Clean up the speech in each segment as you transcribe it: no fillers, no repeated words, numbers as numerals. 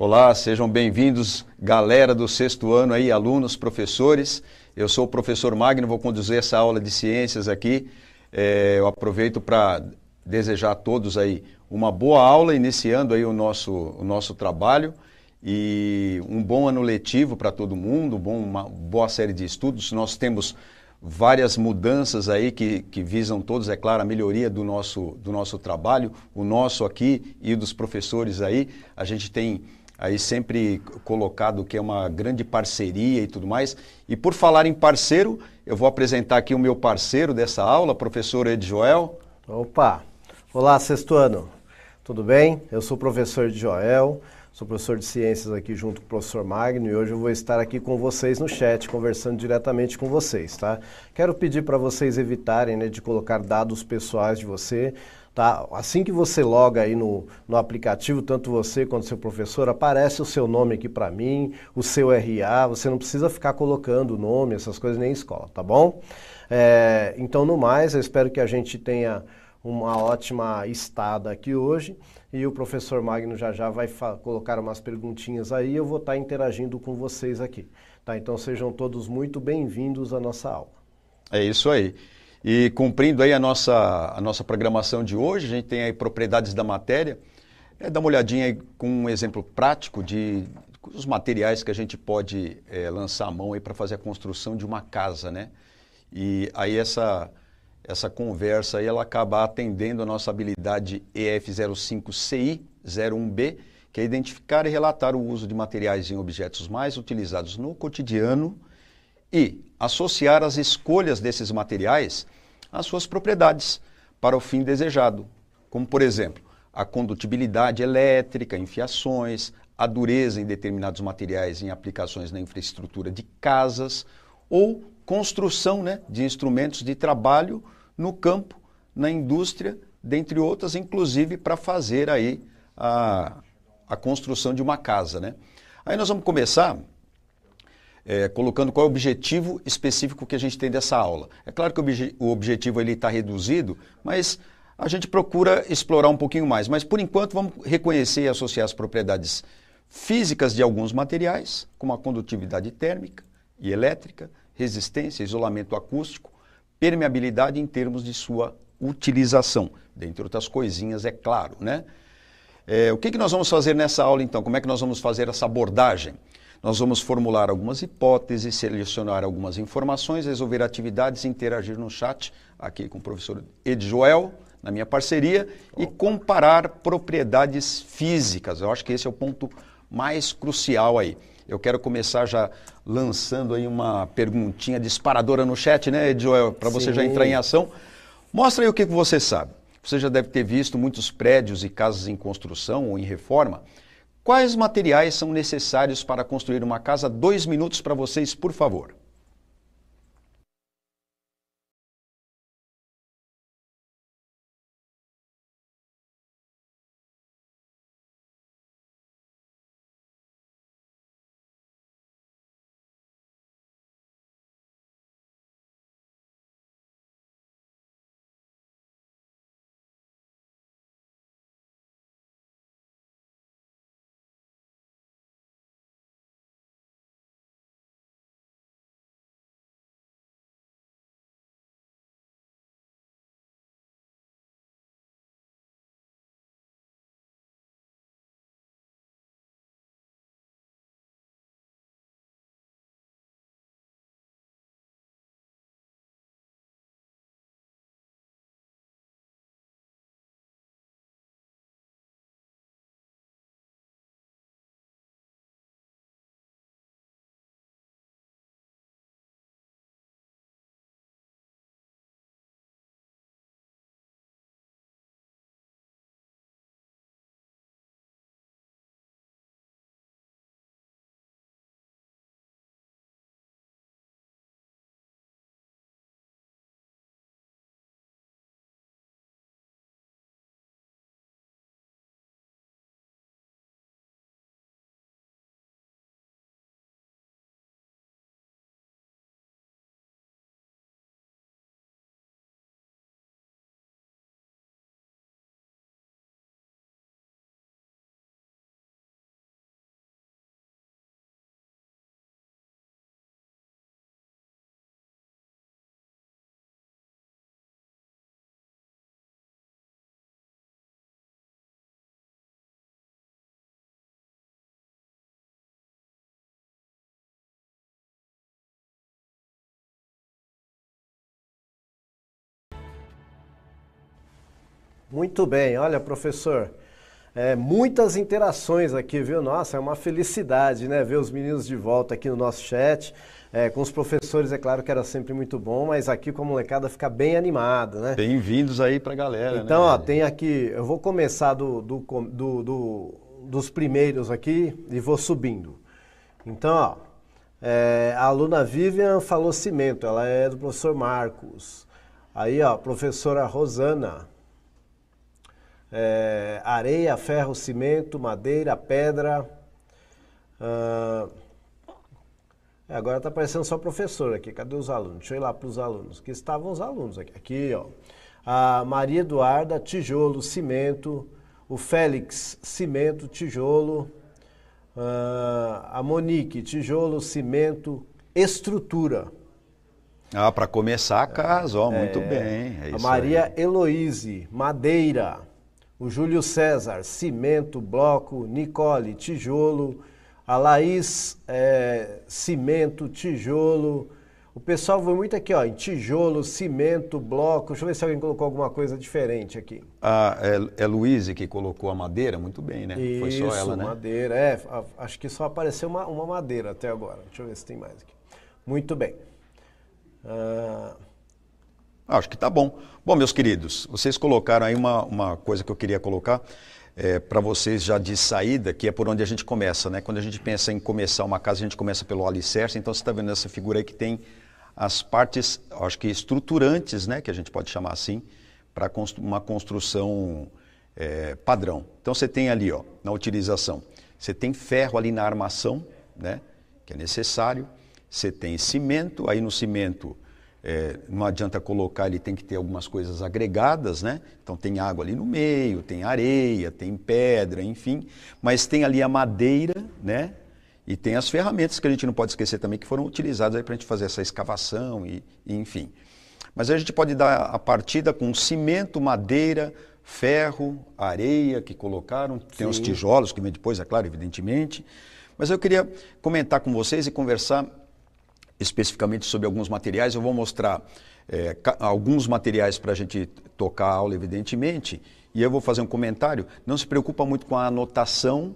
Olá, sejam bem-vindos, galera do sexto ano aí, alunos, professores. Eu sou o professor Magno, vou conduzir essa aula de ciências aqui. Eu aproveito para desejar a todos aí uma boa aula, iniciando aí o nosso trabalho e um bom ano letivo para todo mundo, uma boa série de estudos. Nós temos várias mudanças aí que visam todos, é claro, a melhoria do nosso trabalho, o nosso aqui e dos professores aí. A gente tem aí sempre colocado que é uma grande parceria e tudo mais. E por falar em parceiro, eu vou apresentar aqui o meu parceiro dessa aula, professor Ed Joel. Opa! Olá, sexto ano. Tudo bem? Eu sou o professor Ed Joel, sou professor de ciências aqui junto com o professor Magno e hoje eu vou estar aqui com vocês no chat, conversando diretamente com vocês, tá? Quero pedir para vocês evitarem, de colocar dados pessoais de você, tá? Assim que você loga aí no aplicativo, tanto você quanto seu professor, aparece o seu nome aqui para mim, o seu RA, você não precisa ficar colocando o nome, essas coisas nem em escola, tá bom? Então, no mais, eu espero que a gente tenha uma ótima estada aqui hoje e o professor Magno já vai colocar umas perguntinhas aí e eu vou estar interagindo com vocês aqui, tá? Então sejam todos muito bem-vindos à nossa aula. É isso aí. E cumprindo aí a nossa programação de hoje, a gente tem aí propriedades da matéria. Dá uma olhadinha aí com um exemplo prático dos materiais que a gente pode lançar a mão aí para fazer a construção de uma casa, né? E aí essa conversa aí, ela acaba atendendo a nossa habilidade EF05CI01B, que é identificar e relatar o uso de materiais em objetos mais utilizados no cotidiano e associar as escolhas desses materiais às suas propriedades para o fim desejado, como, por exemplo, a condutibilidade elétrica em fiações, a dureza em determinados materiais em aplicações na infraestrutura de casas ou construção, de instrumentos de trabalho no campo, na indústria, dentre outras, inclusive para fazer aí a construção de uma casa, né? Aí nós vamos começar colocando qual é o objetivo específico que a gente tem dessa aula. É claro que o objetivo está reduzido, mas a gente procura explorar um pouquinho mais. Mas, por enquanto, vamos reconhecer e associar as propriedades físicas de alguns materiais, como a condutividade térmica e elétrica, resistência, isolamento acústico, permeabilidade em termos de sua utilização, dentre outras coisinhas, é claro, né? O que nós vamos fazer nessa aula, então? Como é que nós vamos fazer essa abordagem? Nós vamos formular algumas hipóteses, selecionar algumas informações, resolver atividades, interagir no chat, aqui com o professor Ed Joel, na minha parceria, e comparar propriedades físicas. Eu acho que esse é o ponto mais crucial aí. Eu quero começar já lançando aí uma perguntinha disparadora no chat, né, Ed Joel, para você já entrar em ação. Mostra aí o que você sabe. Você já deve ter visto muitos prédios e casas em construção ou em reforma. Quais materiais são necessários para construir uma casa? 2 minutos para vocês, por favor. Muito bem, olha, professor, muitas interações aqui, viu? Nossa, é uma felicidade, né? Ver os meninos de volta aqui no nosso chat. Com os professores, é claro que era sempre muito bom, mas aqui com a molecada fica bem animado, né? Bem-vindos aí pra galera, Então, né, ó, Ed? tem aqui, eu vou começar dos primeiros aqui e vou subindo. Então, ó, a aluna Vivian falou cimento, ela é do professor Marcos. Aí, ó, professora Rosana. Areia, ferro, cimento, madeira, pedra. Agora tá aparecendo só professor aqui. Cadê os alunos? Deixa eu ir lá para os alunos. Que estavam os alunos aqui. Aqui, ó. A Maria Eduarda, tijolo, cimento. O Félix, cimento, tijolo. A Monique, tijolo, cimento, estrutura. Ah, para começar a casa, ó, muito bem. É A isso Maria aí. Heloíse, madeira. O Júlio César, cimento, bloco. Nicole, tijolo. A Laís, cimento, tijolo. O pessoal foi muito aqui, ó, em tijolo, cimento, bloco. Deixa eu ver se alguém colocou alguma coisa diferente aqui. Ah, é Luíse que colocou a madeira? Muito bem, né? Foi só ela, né? Madeira. Acho que só apareceu uma madeira até agora. Deixa eu ver se tem mais aqui. Muito bem. Acho que tá bom. Bom, meus queridos, vocês colocaram aí uma coisa que eu queria colocar para vocês já de saída, que é por onde a gente começa, né? Quando a gente pensa em começar uma casa, a gente começa pelo alicerce. Então, você está vendo essa figura aí que tem as partes, acho que estruturantes, né? Que a gente pode chamar assim, para uma construção padrão. Então, você tem ali, ó, na utilização, você tem ferro ali na armação, né? Que é necessário. Você tem cimento, aí no cimento não adianta colocar, ele tem que ter algumas coisas agregadas, né? Então tem água ali no meio, tem areia, tem pedra, enfim. Mas tem ali a madeira, né? E tem as ferramentas que a gente não pode esquecer também que foram utilizadas aí para a gente fazer essa escavação e enfim. Mas a gente pode dar a partida com cimento, madeira, ferro, areia que colocaram, tem os tijolos que vem depois, é claro, evidentemente. Mas eu queria comentar com vocês e conversar especificamente sobre alguns materiais. Eu vou mostrar alguns materiais para a gente tocar a aula, evidentemente, e eu vou fazer um comentário. Não se preocupa muito com a anotação.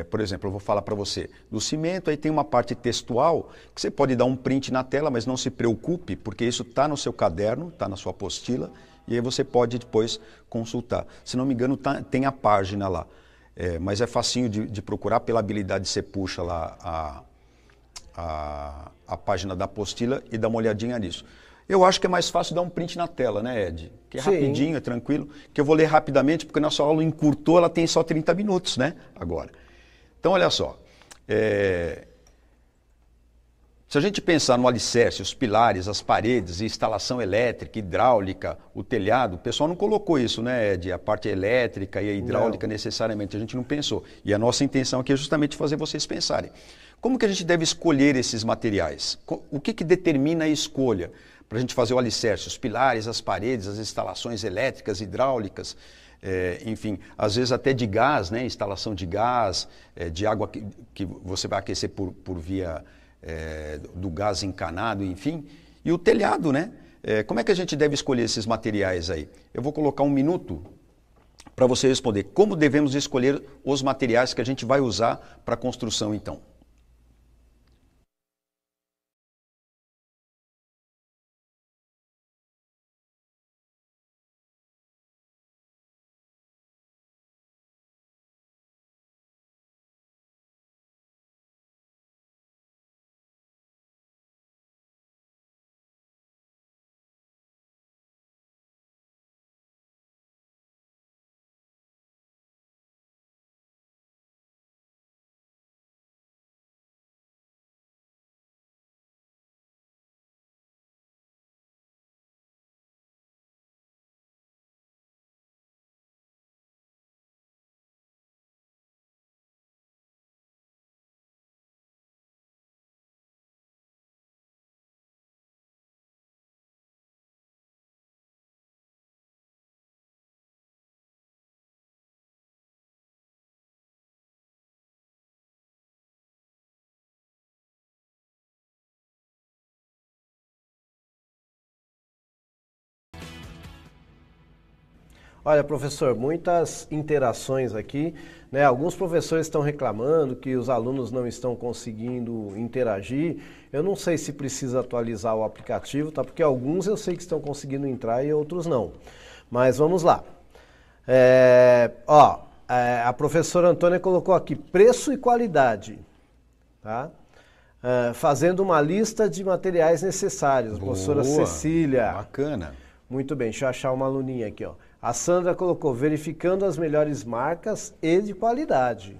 Por exemplo, eu vou falar para você do cimento, aí tem uma parte textual que você pode dar um print na tela, mas não se preocupe, porque isso está no seu caderno, está na sua apostila, e aí você pode depois consultar. Se não me engano, tem a página lá, mas é facinho de procurar, pela habilidade você puxa lá a página da apostila e dá uma olhadinha nisso. Eu acho que é mais fácil dar um print na tela, né, Ed? Que é rapidinho, é tranquilo, que eu vou ler rapidamente, porque nossa aula encurtou, ela tem só 30 minutos, né, agora. Então, olha só, se a gente pensar no alicerce, os pilares, as paredes, instalação elétrica, hidráulica, o telhado, o pessoal não colocou isso, né, Ed? A parte elétrica e a hidráulica necessariamente, a gente não pensou. E a nossa intenção aqui é justamente fazer vocês pensarem. Como que a gente deve escolher esses materiais? O que determina a escolha para a gente fazer o alicerce? Os pilares, as paredes, as instalações elétricas, hidráulicas, enfim, às vezes até de gás, né? Instalação de gás, de água que você vai aquecer por via do gás encanado, enfim. E o telhado, né? Como é que a gente deve escolher esses materiais aí? Eu vou colocar 1 minuto para você responder. Como devemos escolher os materiais que a gente vai usar para a construção, então? Olha, professor, muitas interações aqui, né? Alguns professores estão reclamando que os alunos não estão conseguindo interagir. Eu não sei se precisa atualizar o aplicativo, tá? Porque alguns eu sei que estão conseguindo entrar e outros não. Mas vamos lá. A professora Antônia colocou aqui preço e qualidade, tá? Fazendo uma lista de materiais necessários. Boa, professora Cecília. Bacana. Muito bem, deixa eu achar uma aluninha aqui, ó. A Sandra colocou, verificando as melhores marcas e de qualidade.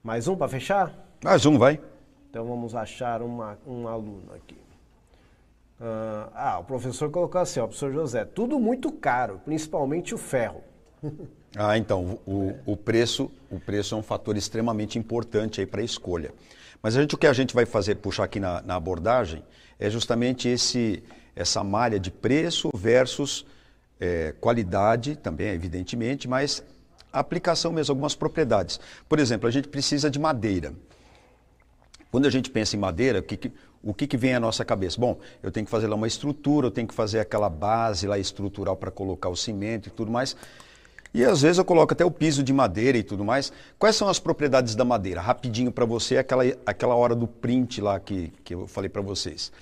Mais um para fechar? Mais um, vai. Então vamos achar um aluno aqui. O professor colocou assim, ó, professor José, tudo muito caro, principalmente o ferro. Então, o preço é um fator extremamente importante aí para a escolha. Mas o que a gente vai fazer, puxar aqui na abordagem, é justamente essa malha de preço versus qualidade também, evidentemente, mas a aplicação mesmo, algumas propriedades. Por exemplo, a gente precisa de madeira. Quando a gente pensa em madeira, o que vem à nossa cabeça? Bom, eu tenho que fazer lá uma estrutura, eu tenho que fazer aquela base lá estrutural para colocar o cimento e tudo mais. E às vezes eu coloco até o piso de madeira e tudo mais. Quais são as propriedades da madeira? Rapidinho para você, aquela hora do print lá que eu falei para vocês.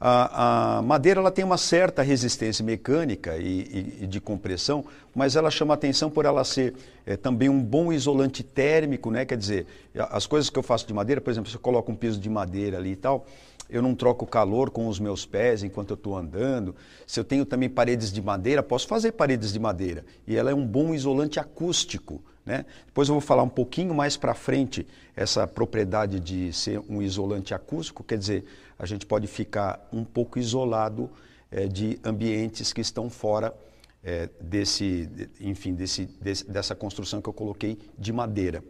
A madeira ela tem uma certa resistência mecânica e de compressão, mas ela chama atenção por ela ser também um bom isolante térmico, né? Quer dizer, as coisas que eu faço de madeira, por exemplo, se eu coloco um piso de madeira ali e tal, eu não troco calor com os meus pés enquanto eu estou andando. Se eu tenho também paredes de madeira, posso fazer paredes de madeira. E ela é um bom isolante acústico, né? Depois eu vou falar um pouquinho mais para frente essa propriedade de ser um isolante acústico, quer dizer, a gente pode ficar um pouco isolado de ambientes que estão fora dessa construção que eu coloquei de madeira.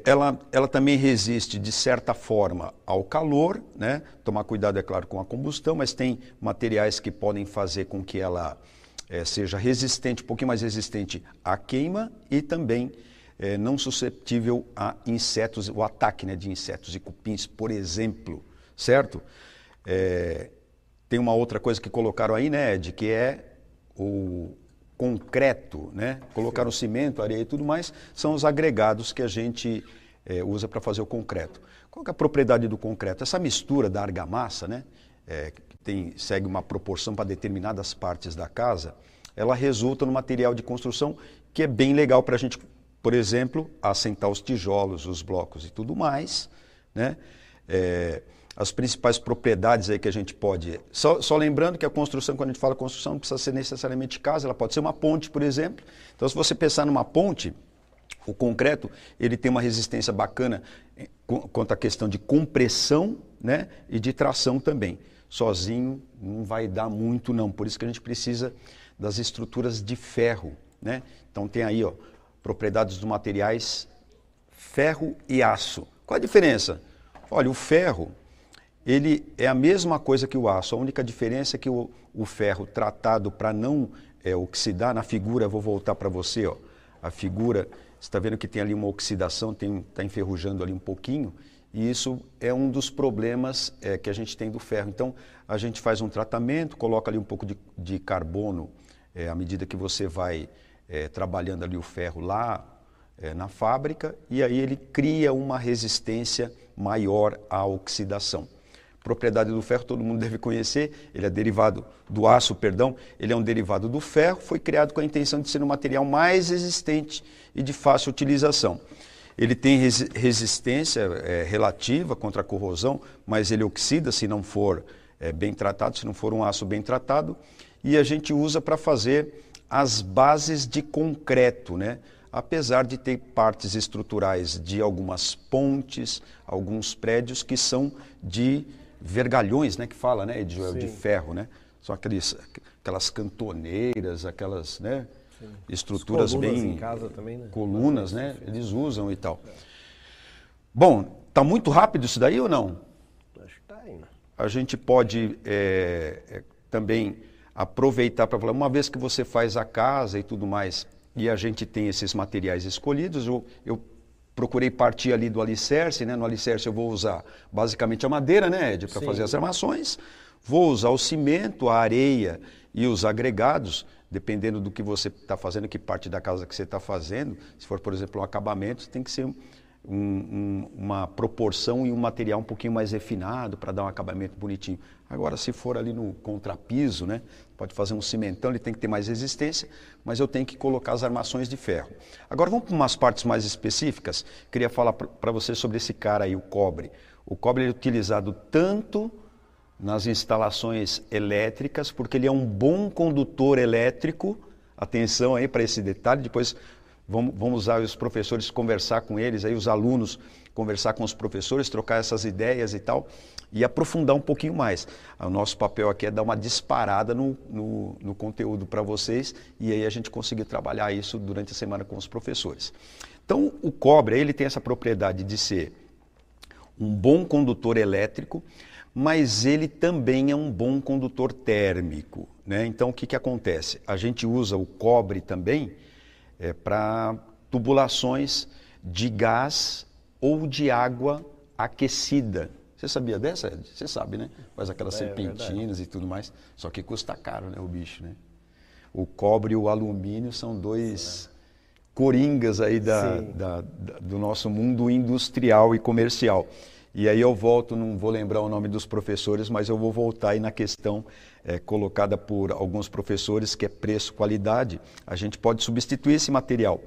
Ela também resiste, de certa forma, ao calor, né? Tomar cuidado, é claro, com a combustão, mas tem materiais que podem fazer com que ela seja resistente, um pouquinho mais resistente à queima e também não susceptível a insetos, o ataque, né, de insetos e cupins, por exemplo, certo? Tem uma outra coisa que colocaram aí, né, Ed, que é o concreto, né? Colocaram o cimento, areia e tudo mais, são os agregados que a gente usa para fazer o concreto. Qual que é a propriedade do concreto? Essa mistura da argamassa, né, que segue uma proporção para determinadas partes da casa, ela resulta no material de construção que é bem legal para a gente, por exemplo, assentar os tijolos, os blocos e tudo mais, né? As principais propriedades aí que a gente pode... Só lembrando que a construção, quando a gente fala construção, não precisa ser necessariamente casa, ela pode ser uma ponte, por exemplo. Então, se você pensar numa ponte, o concreto, ele tem uma resistência bacana quanto à questão de compressão, né, e de tração também. Sozinho não vai dar muito, não. Por isso que a gente precisa das estruturas de ferro, né? Então, tem aí, ó, propriedades dos materiais ferro e aço. Qual a diferença? Olha, o ferro... ele é a mesma coisa que o aço, a única diferença é que o ferro tratado para não oxidar, na figura, vou voltar para você, ó, a figura, você está vendo que tem ali uma oxidação, está enferrujando ali um pouquinho, e isso é um dos problemas que a gente tem do ferro. Então, a gente faz um tratamento, coloca ali um pouco de carbono, à medida que você vai trabalhando ali o ferro lá na fábrica, e aí ele cria uma resistência maior à oxidação. Propriedade do ferro todo mundo deve conhecer, ele é derivado do aço, ele é um derivado do ferro, foi criado com a intenção de ser um material mais resistente e de fácil utilização. Ele tem resistência relativa contra a corrosão, mas ele oxida se não for bem tratado, se não for um aço bem tratado, e a gente usa para fazer as bases de concreto, né? Apesar de ter partes estruturais de algumas pontes, alguns prédios que são de vergalhões, né, que fala, né, de ferro, né? São aquelas cantoneiras, aquelas, né, estruturas bem... em casa também, né? Colunas, né? Eles usam e tal. Bom, tá muito rápido isso daí ou não? Acho que tá ainda. A gente pode também aproveitar para falar, uma vez que você faz a casa e tudo mais, e a gente tem esses materiais escolhidos, eu procurei partir ali do alicerce, né? No alicerce eu vou usar basicamente a madeira, né, Ed, para fazer as armações. Vou usar o cimento, a areia E os agregados, dependendo do que você está fazendo, que parte da casa que você está fazendo, se for, por exemplo, um acabamento, tem que ser uma proporção e um material um pouquinho mais refinado para dar um acabamento bonitinho. Agora, se for ali no contrapiso, né, pode fazer um cimentão, ele tem que ter mais resistência, mas eu tenho que colocar as armações de ferro. Agora vamos para umas partes mais específicas. Queria falar para você sobre esse cara aí, o cobre. O cobre é utilizado tanto nas instalações elétricas, porque ele é um bom condutor elétrico. Atenção aí para esse detalhe, depois vamos usar os professores, conversar com eles, aí os alunos conversar com os professores, trocar essas ideias e tal, e aprofundar um pouquinho mais. O nosso papel aqui é dar uma disparada no conteúdo para vocês, e aí a gente conseguir trabalhar isso durante a semana com os professores. Então, o cobre, ele tem essa propriedade de ser um bom condutor elétrico, mas ele também é um bom condutor térmico, né? Então, o que acontece? A gente usa o cobre também para tubulações de gás ou de água aquecida. Você sabia dessa, Ed? Você sabe, né? Faz aquelas serpentinas e tudo mais. Só que custa caro, né, o bicho, né? O cobre e o alumínio são dois coringas aí do nosso mundo industrial e comercial. E aí eu volto, não vou lembrar o nome dos professores, mas eu vou voltar aí na questão colocada por alguns professores, que é preço-qualidade. A gente pode substituir esse material.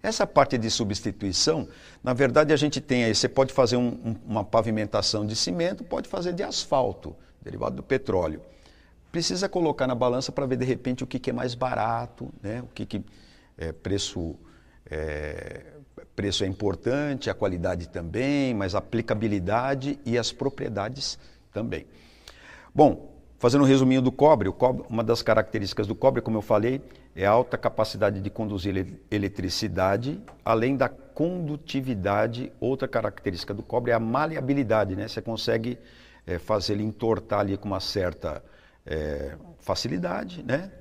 Essa parte de substituição, na verdade a gente tem aí, você pode fazer uma pavimentação de cimento, pode fazer de asfalto, derivado do petróleo. Precisa colocar na balança para ver de repente o que é mais barato, né? Preço é importante, a qualidade também, mas a aplicabilidade e as propriedades também. Bom, fazendo um resuminho do cobre, uma das características do cobre, como eu falei, é a alta capacidade de conduzir eletricidade, além da condutividade. Outra característica do cobre é a maleabilidade, né? Você consegue fazer ele entortar ali com uma certa facilidade, né?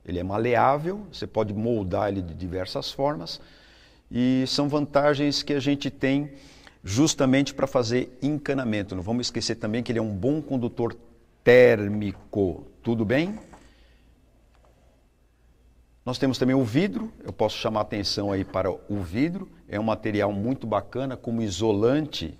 Ele é maleável, você pode moldar ele de diversas formas, e são vantagens que a gente tem justamente para fazer encanamento. Não vamos esquecer também que ele é um bom condutor térmico. Tudo bem? Nós temos também o vidro. Eu posso chamar a atenção aí para o vidro. É um material muito bacana como isolante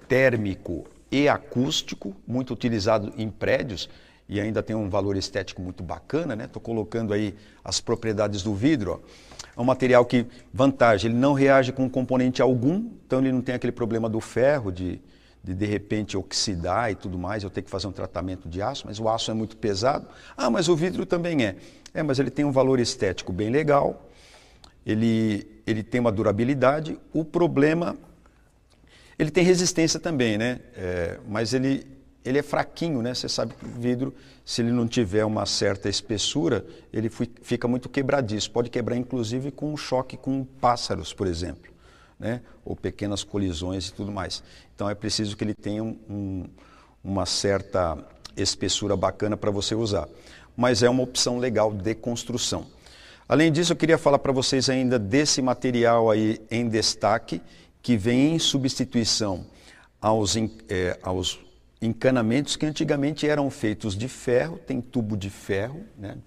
térmico e acústico, muito utilizado em prédios e ainda tem um valor estético muito bacana, né? Estou colocando aí as propriedades do vidro, ó. É um material que, vantagem, ele não reage com componente algum, então ele não tem aquele problema do ferro de repente oxidar e tudo mais, eu tenho que fazer um tratamento de aço, mas o aço é muito pesado. Ah, mas o vidro também é. Mas ele tem um valor estético bem legal, ele tem uma durabilidade, o problema, ele tem resistência também, né? Mas ele é fraquinho, né? Você sabe que o vidro, se ele não tiver uma certa espessura, ele fica muito quebradiço. Pode quebrar, inclusive, com um choque com pássaros, por exemplo, né? Ou pequenas colisões e tudo mais. Então, é preciso que ele tenha uma certa espessura bacana para você usar. Mas é uma opção legal de construção. Além disso, eu queria falar para vocês ainda desse material aí em destaque, que vem em substituição aos encanamentos que antigamente eram feitos de ferro, tem tubo de ferro, né?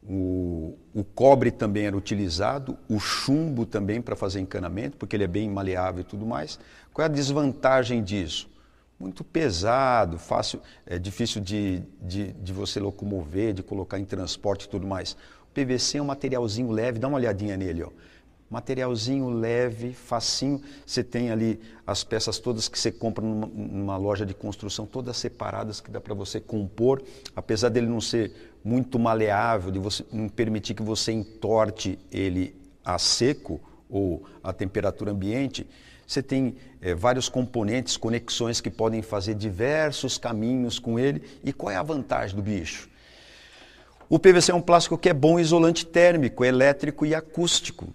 O cobre também era utilizado, o chumbo também para fazer encanamento, porque ele é bem maleável e tudo mais. Qual é a desvantagem disso? Muito pesado, fácil, difícil de você locomover, de colocar em transporte e tudo mais. O PVC é um materialzinho leve, dá uma olhadinha nele, ó. Materialzinho leve, facinho, você tem ali as peças todas que você compra numa loja de construção, todas separadas, que dá para você compor, apesar dele não ser muito maleável, de você não permitir que você entorte ele a seco ou a temperatura ambiente, você tem vários componentes, conexões que podem fazer diversos caminhos com ele. E qual é a vantagem do bicho? O PVC é um plástico que é bom isolante térmico, elétrico e acústico.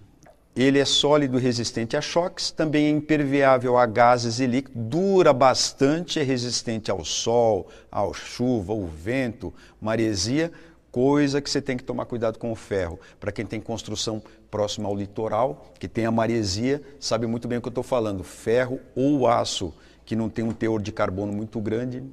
Ele é sólido e resistente a choques, também é impermeável a gases e líquidos, dura bastante, é resistente ao sol, à chuva, ao vento, maresia, coisa que você tem que tomar cuidado com o ferro. Para quem tem construção próxima ao litoral, que tem a maresia, sabe muito bem o que eu estou falando. Ferro ou aço que não tem um teor de carbono muito grande,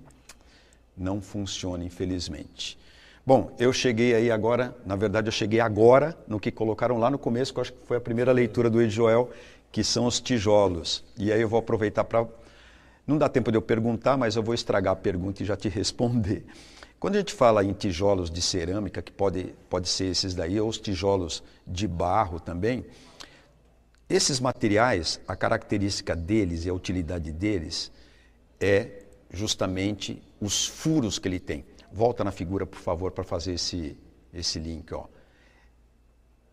não funciona, infelizmente. Bom, eu cheguei aí agora, na verdade eu cheguei agora no que colocaram lá no começo, que eu acho que foi a primeira leitura do Ed Joel, que são os tijolos. E aí eu vou aproveitar para... Não dá tempo de eu perguntar, mas eu vou estragar a pergunta e já te responder. Quando a gente fala em tijolos de cerâmica, que pode ser esses daí, ou os tijolos de barro também, esses materiais, a característica deles e a utilidade deles é justamente os furos que ele tem. Volta na figura, por favor, para fazer esse link. Ó.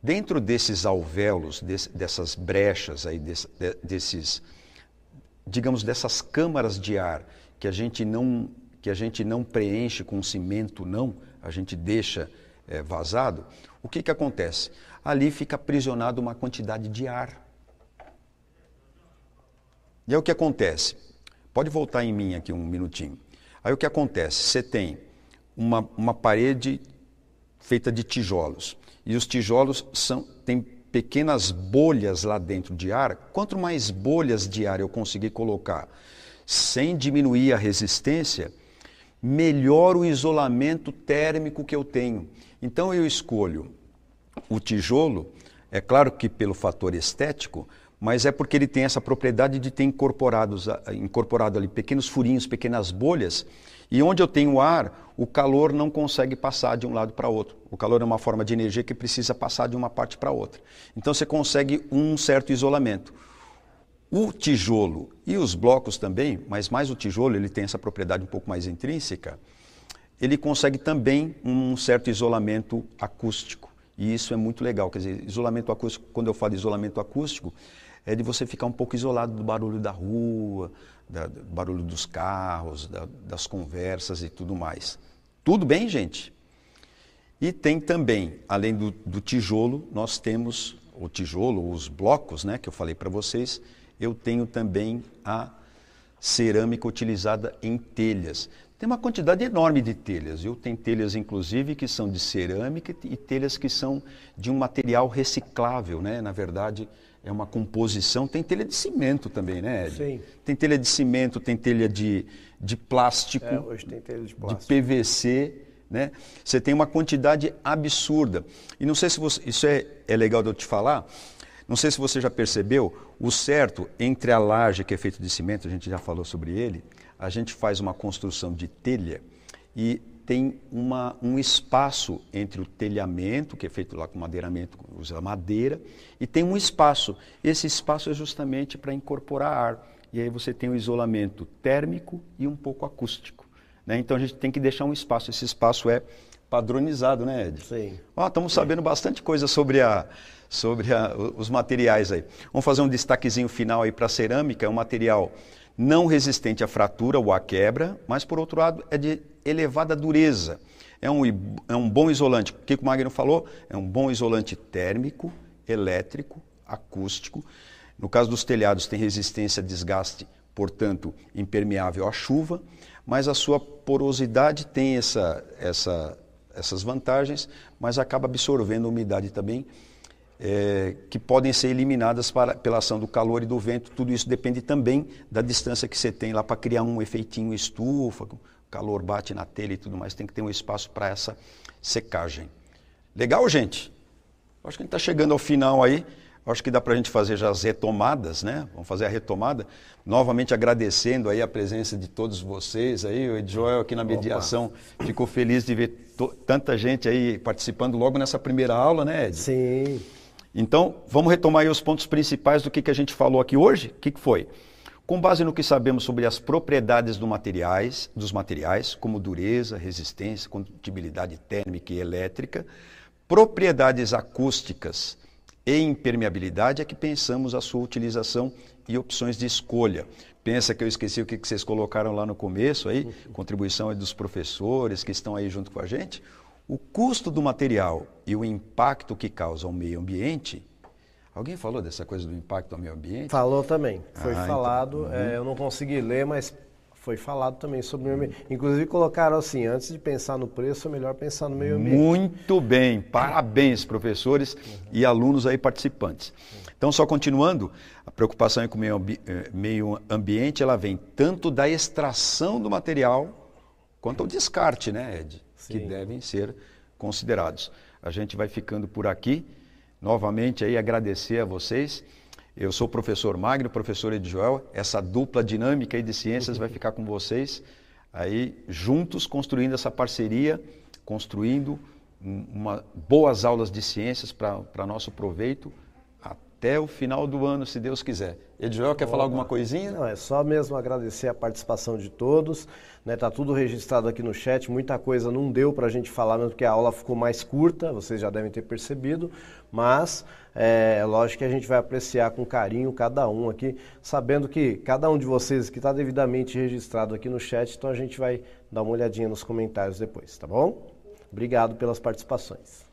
Dentro desses alvéolos, dessas brechas, aí, digamos, dessas câmaras de ar que a gente não preenche com cimento, não, a gente deixa vazado, o que acontece? Ali fica aprisionado uma quantidade de ar. E aí o que acontece? Pode voltar em mim aqui um minutinho. Aí o que acontece? Você tem uma parede feita de tijolos. E os tijolos têm pequenas bolhas lá dentro de ar. Quanto mais bolhas de ar eu conseguir colocar sem diminuir a resistência, melhor o isolamento térmico que eu tenho. Então eu escolho o tijolo, é claro que pelo fator estético, mas é porque ele tem essa propriedade de ter incorporado ali pequenos furinhos, pequenas bolhas, e onde eu tenho ar, o calor não consegue passar de um lado para outro. O calor é uma forma de energia que precisa passar de uma parte para outra. Então você consegue um certo isolamento. O tijolo e os blocos também, mas mais o tijolo, ele tem essa propriedade um pouco mais intrínseca, ele consegue também um certo isolamento acústico. E isso é muito legal. Quer dizer, isolamento acústico, quando eu falo de isolamento acústico, é de você ficar um pouco isolado do barulho da rua, do barulho dos carros, das conversas e tudo mais. Tudo bem, gente? E tem também, além do tijolo, nós temos o tijolo, os blocos, né, que eu falei para vocês, eu tenho também a cerâmica utilizada em telhas. Tem uma quantidade enorme de telhas, viu? Tem telhas, inclusive, que são de cerâmica e telhas que são de um material reciclável, né? Na verdade, é uma composição. Tem telha de cimento também, né, Ed? Sim. Tem telha de cimento, tem telha de plástico, hoje tem telha de plástico, de PVC, né? Você tem uma quantidade absurda. E não sei se isso é legal de eu te falar, não sei se você já percebeu, o certo entre a laje, que é feito de cimento, a gente já falou sobre ele, a gente faz uma construção de telha e tem um espaço entre o telhamento, que é feito lá com madeiramento, usa madeira, e tem um espaço. Esse espaço é justamente para incorporar ar. E aí você tem o isolamento térmico e um pouco acústico, né? Então a gente tem que deixar um espaço. Esse espaço é padronizado, né, Ed? Sim. Estamos sabendo bastante coisa sobre os materiais aí. Vamos fazer um destaquezinho final aí para a cerâmica. É um material não resistente à fratura ou à quebra, mas por outro lado é de elevada dureza. É um bom isolante. O que o Magno falou? É um bom isolante térmico, elétrico, acústico. No caso dos telhados tem resistência a desgaste, portanto impermeável à chuva, mas a sua porosidade tem essas vantagens, mas acaba absorvendo a umidade também, que podem ser eliminadas pela ação do calor e do vento. Tudo isso depende também da distância que você tem lá para criar um efeitinho estufa, o calor bate na telha e tudo mais, tem que ter um espaço para essa secagem. Legal, gente? Acho que a gente está chegando ao final aí, acho que dá para a gente fazer já as retomadas, né? Vamos fazer a retomada, novamente agradecendo aí a presença de todos vocês aí, o Ed Joel aqui na mediação, ficou feliz de ver tanta gente aí participando logo nessa primeira aula, né, Ed? Sim. Então, vamos retomar aí os pontos principais do que a gente falou aqui hoje. O que foi? Com base no que sabemos sobre as propriedades dos materiais, como dureza, resistência, condutibilidade térmica e elétrica, propriedades acústicas e impermeabilidade, é que pensamos a sua utilização e opções de escolha. Pensa que eu esqueci o que vocês colocaram lá no começo, aí, contribuição aí dos professores que estão aí junto com a gente. O custo do material e o impacto que causa ao meio ambiente. Alguém falou dessa coisa do impacto ao meio ambiente? Falou também. Foi falado, então, eu não consegui ler, mas foi falado também sobre o meio ambiente. Inclusive colocaram assim, antes de pensar no preço, é melhor pensar no meio ambiente. Muito bem, parabéns professores e alunos aí participantes. Então, só continuando, a preocupação com o meio ambiente, ela vem tanto da extração do material, quanto ao descarte, né, Ed? que devem ser considerados. A gente vai ficando por aqui. Novamente aí agradecer a vocês. Eu sou o professor Magno, professor Edjoel. Essa dupla dinâmica aí de ciências vai ficar com vocês aí juntos construindo essa parceria, construindo boas aulas de ciências para nosso proveito até o final do ano, se Deus quiser. Edjoel, quer falar alguma coisinha? Não, é só mesmo agradecer a participação de todos, né? Tá tudo registrado aqui no chat, muita coisa não deu para a gente falar, mesmo porque a aula ficou mais curta, vocês já devem ter percebido, mas é lógico que a gente vai apreciar com carinho cada um aqui, sabendo que cada um de vocês que está devidamente registrado aqui no chat, então a gente vai dar uma olhadinha nos comentários depois, tá bom? Obrigado pelas participações.